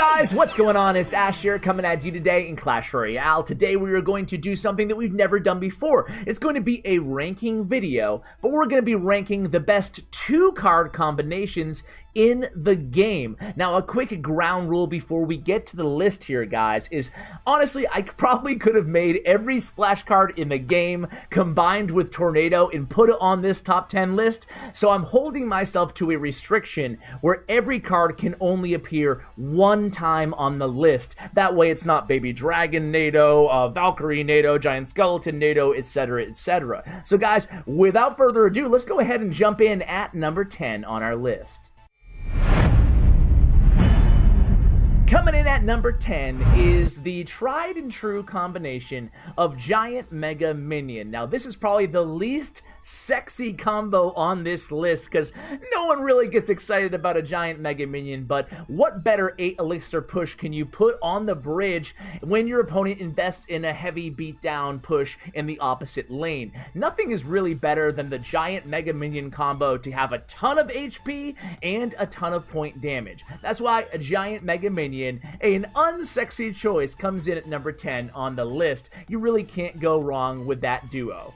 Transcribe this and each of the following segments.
guys, what's going on? It's Ash here coming at you today in Clash Royale. Today we are going to do something that we've never done before. It's going to be a ranking video, but we're going to be ranking the best 2-card combinations in the game. Now, a quick ground rule before we get to the list here, guys, is honestly, I probably could have made every splash card in the game combined with Tornado and put it on this top 10 list, so I'm holding myself to a restriction where every card can only appear one time on the list. That way it's not Baby Dragon NATO, Valkyrie NATO, Giant Skeleton NATO, etc., etc. So guys, without further ado, let's go ahead and jump in at number 10 on our list. Coming in at number 10 is the tried and true combination of Giant Mega Minion. Now, this is probably the least sexy combo on this list because no one really gets excited about a Giant Mega Minion, but what better 8 elixir push can you put on the bridge when your opponent invests in a heavy beatdown push in the opposite lane? Nothing is really better than the Giant Mega Minion combo to have a ton of HP and a ton of point damage. That's why a Giant Mega Minion, an unsexy choice, comes in at number 10 on the list. You really can't go wrong with that duo.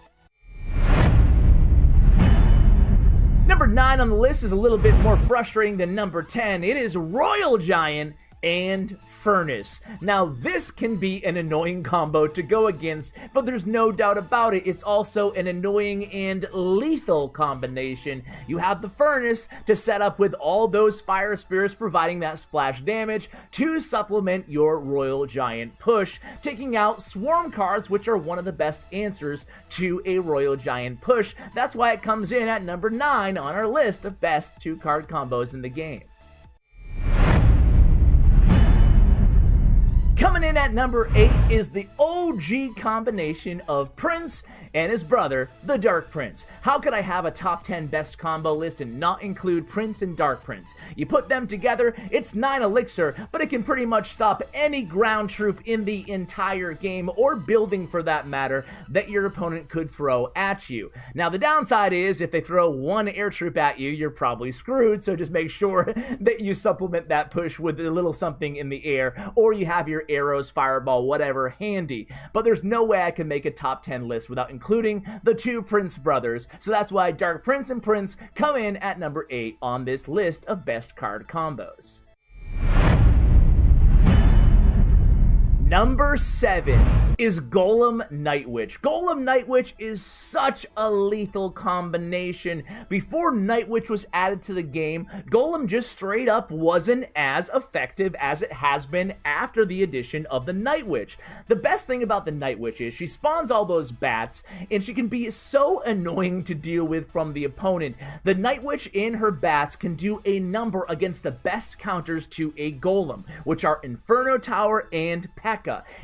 Number 9 on the list is a little bit more frustrating than number 10. It is Royal Giant and Furnace. Now, this can be an annoying combo to go against, but there's no doubt about it, it's also an annoying and lethal combination. You have the Furnace to set up with all those Fire Spirits providing that splash damage to supplement your Royal Giant push, taking out Swarm cards, which are one of the best answers to a Royal Giant push. That's why it comes in at number 9 on our list of best 2-card combos in the game. Coming in at number 8 is the OG combination of Prince and his brother, the Dark Prince. How could I have a top 10 best combo list and not include Prince and Dark Prince? You put them together, it's 9 elixir, but it can pretty much stop any ground troop in the entire game, or building for that matter, that your opponent could throw at you. Now, the downside is if they throw 1 air troop at you, you're probably screwed, so just make sure that you supplement that push with a little something in the air, or you have your arrows, fireball, whatever handy. But there's no way I can make a top 10 list without including the 2 Prince brothers, so that's why Dark Prince and Prince come in at number 8 on this list of best card combos. Number 7 is Golem Night Witch. Golem Night Witch is such a lethal combination. Before Night Witch was added to the game, Golem just straight up wasn't as effective as it has been after the addition of the Night Witch. The best thing about the Night Witch is she spawns all those bats, and she can be so annoying to deal with from the opponent. The Night Witch and her bats can do a number against the best counters to a Golem, which are Inferno Tower and P.E.K.K.A.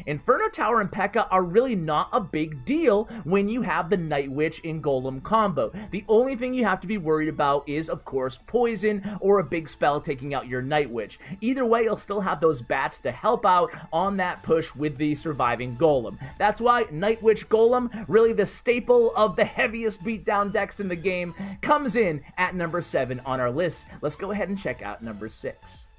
Inferno Tower and P.E.K.K.A. are really not a big deal when you have the Night Witch and Golem combo. The only thing you have to be worried about is, of course, poison or a big spell taking out your Night Witch. Either way, you'll still have those bats to help out on that push with the surviving Golem. That's why Night Witch Golem, really the staple of the heaviest beatdown decks in the game, comes in at number 7 on our list. Let's go ahead and check out number 6.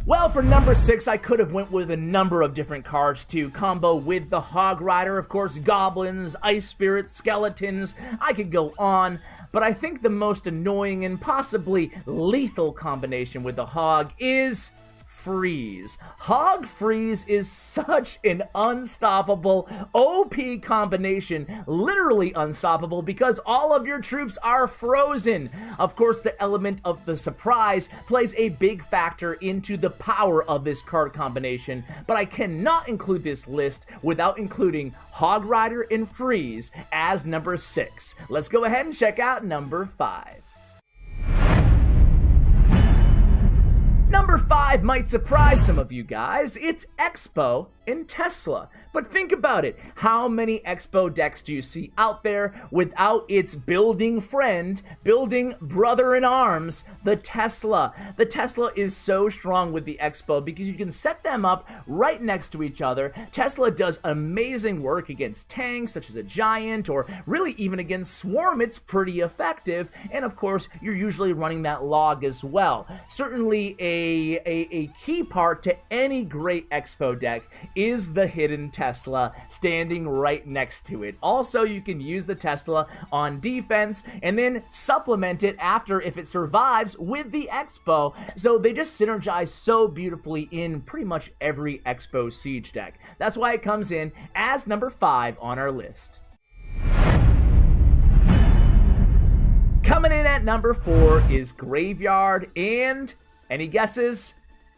Well, for number 6, I could have went with a number of different cards to combo with the Hog Rider. Of course, goblins, ice spirits, skeletons, I could go on. But I think the most annoying and possibly lethal combination with the Hog is Freeze. Hog Freeze is such an unstoppable OP combination, literally unstoppable, because all of your troops are frozen. Of course, the element of the surprise plays a big factor into the power of this card combination, but I cannot include this list without including Hog Rider and Freeze as number 6. Let's go ahead and check out number 5. Number 5 might surprise some of you guys. It's Expo and Tesla. But think about it. How many Expo decks do you see out there without its building friend, building brother in arms, the Tesla? The Tesla is so strong with the Expo because you can set them up right next to each other. Tesla does amazing work against tanks such as a giant, or really even against Swarm. It's pretty effective, and of course you're usually running that log as well. Certainly a key part to any great Expo deck is the hidden Tesla standing right next to it. Also, you can use the Tesla on defense and then supplement it after, if it survives, with the Expo. So they just synergize so beautifully in pretty much every Expo Siege deck. That's why it comes in as number 5 on our list. Coming in at number 4 is Graveyard and, any guesses?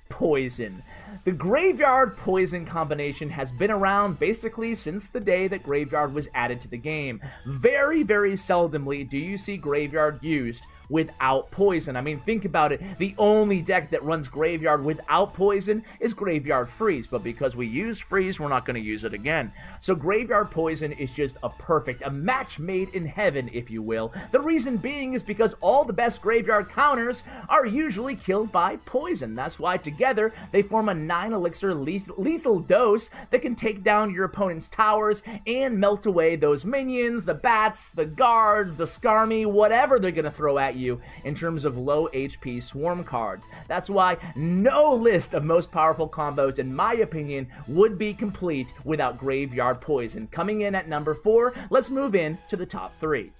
Poison. The Graveyard Poison combination has been around basically since the day that Graveyard was added to the game. Very, very seldomly do you see Graveyard used without Poison. I mean, think about it. The only deck that runs Graveyard without Poison is Graveyard Freeze, but because we use Freeze, we're not going to use it again. So Graveyard Poison is just a match made in heaven, if you will. The reason being is because all the best Graveyard counters are usually killed by Poison. That's why together they form a 9 elixir lethal dose that can take down your opponent's towers and melt away those minions, the bats, the guards, the Skarmy, whatever they're going to throw at you in terms of low HP Swarm cards. That's why no list of most powerful combos, in my opinion, would be complete without Graveyard Poison. Coming in at number 4, let's move in to the top 3.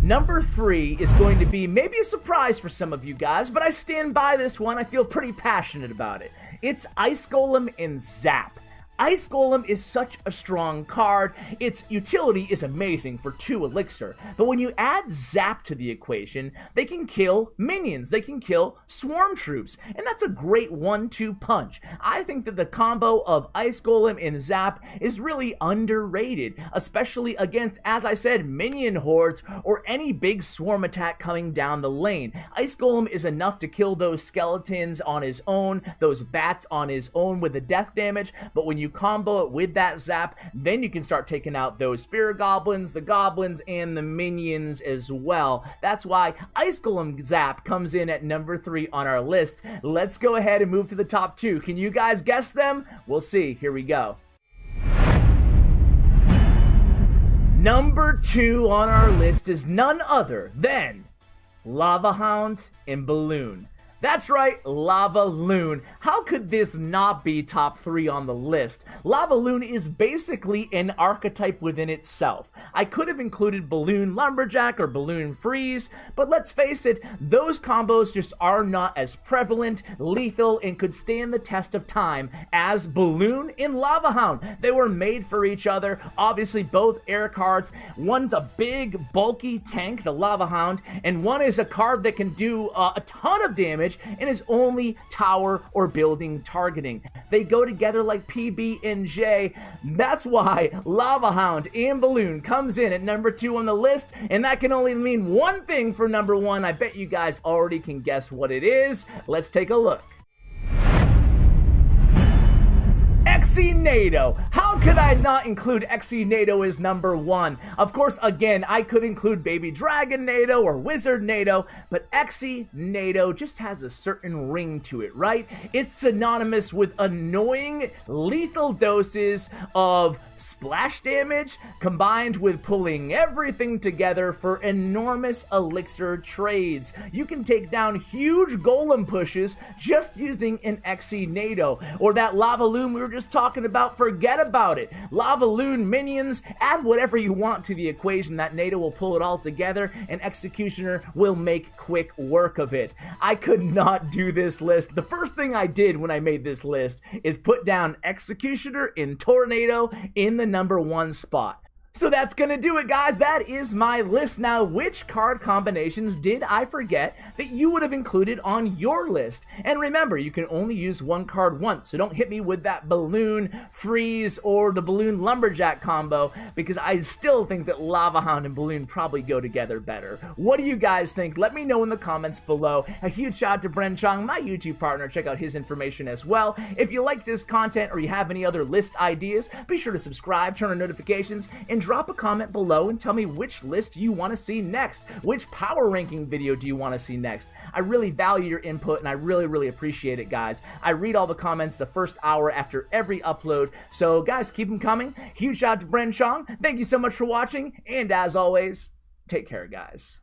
Number 3 is going to be maybe a surprise for some of you guys, but I stand by this one. I feel pretty passionate about it. It's Ice Golem and Zap. Ice Golem is such a strong card. Its utility is amazing for 2 elixir, but when you add Zap to the equation, they can kill minions, they can kill Swarm troops, and that's a great 1-2 punch. I think that the combo of Ice Golem and Zap is really underrated, especially against, as I said, minion hordes or any big Swarm attack coming down the lane. Ice Golem is enough to kill those skeletons on his own, those bats on his own with the death damage, but when you combo it with that Zap, then you can start taking out those Spirit Goblins, the Goblins, and the minions as well. That's why Ice Golem Zap comes in at number 3 on our list. Let's go ahead and move to the top 2. Can you guys guess them? We'll see. Here we go. Number 2 on our list is none other than Lava Hound and Balloon. That's right, Lava Loon. How could this not be top 3 on the list? Lava Loon is basically an archetype within itself. I could have included Balloon Lumberjack or Balloon Freeze, but let's face it, those combos just are not as prevalent, lethal, and could stand the test of time as Balloon and Lava Hound. They were made for each other. Obviously, both air cards. One's a big, bulky tank, the Lava Hound, and one is a card that can do a ton of damage and is only tower or building targeting. They go together like PB and J. That's why Lava Hound and Balloon comes in at number 2 on the list, and that can only mean one thing for number 1. I bet you guys already can guess what it is. Let's take a look. Exinado. How could I not include Exinado as number 1? Of course, again, I could include Baby Dragon Nado or Wizard Nado, but Exinado just has a certain ring to it, right? It's synonymous with annoying, lethal doses of splash damage combined with pulling everything together for enormous elixir trades. You can take down huge golem pushes just using an Exinado, or that Lava Loon we were just talking about. Forget about it. Lava Loon minions, add whatever you want to the equation. That Nado will pull it all together, and Executioner will make quick work of it. I could not do this list. The first thing I did when I made this list is put down Executioner in Tornado in the number 1 spot. So that's gonna do it, guys. That is my list. Now, which card combinations did I forget that you would have included on your list? And remember, you can only use one card once, so don't hit me with that balloon freeze or the balloon lumberjack combo, because I still think that Lava Hound and balloon probably go together better. What do you guys think? Let me know in the comments below. A huge shout out to Bren Chong, my YouTube partner. Check out his information as well. If you like this content or you have any other list ideas, be sure to subscribe, turn on notifications, and drop a comment below and tell me which list you want to see next. Which power ranking video do you want to see next? I really value your input and I really appreciate it, guys. I read all the comments the first hour after every upload, so guys, keep them coming. Huge shout out to Bren Chong. Thank you so much for watching, and as always, take care, guys.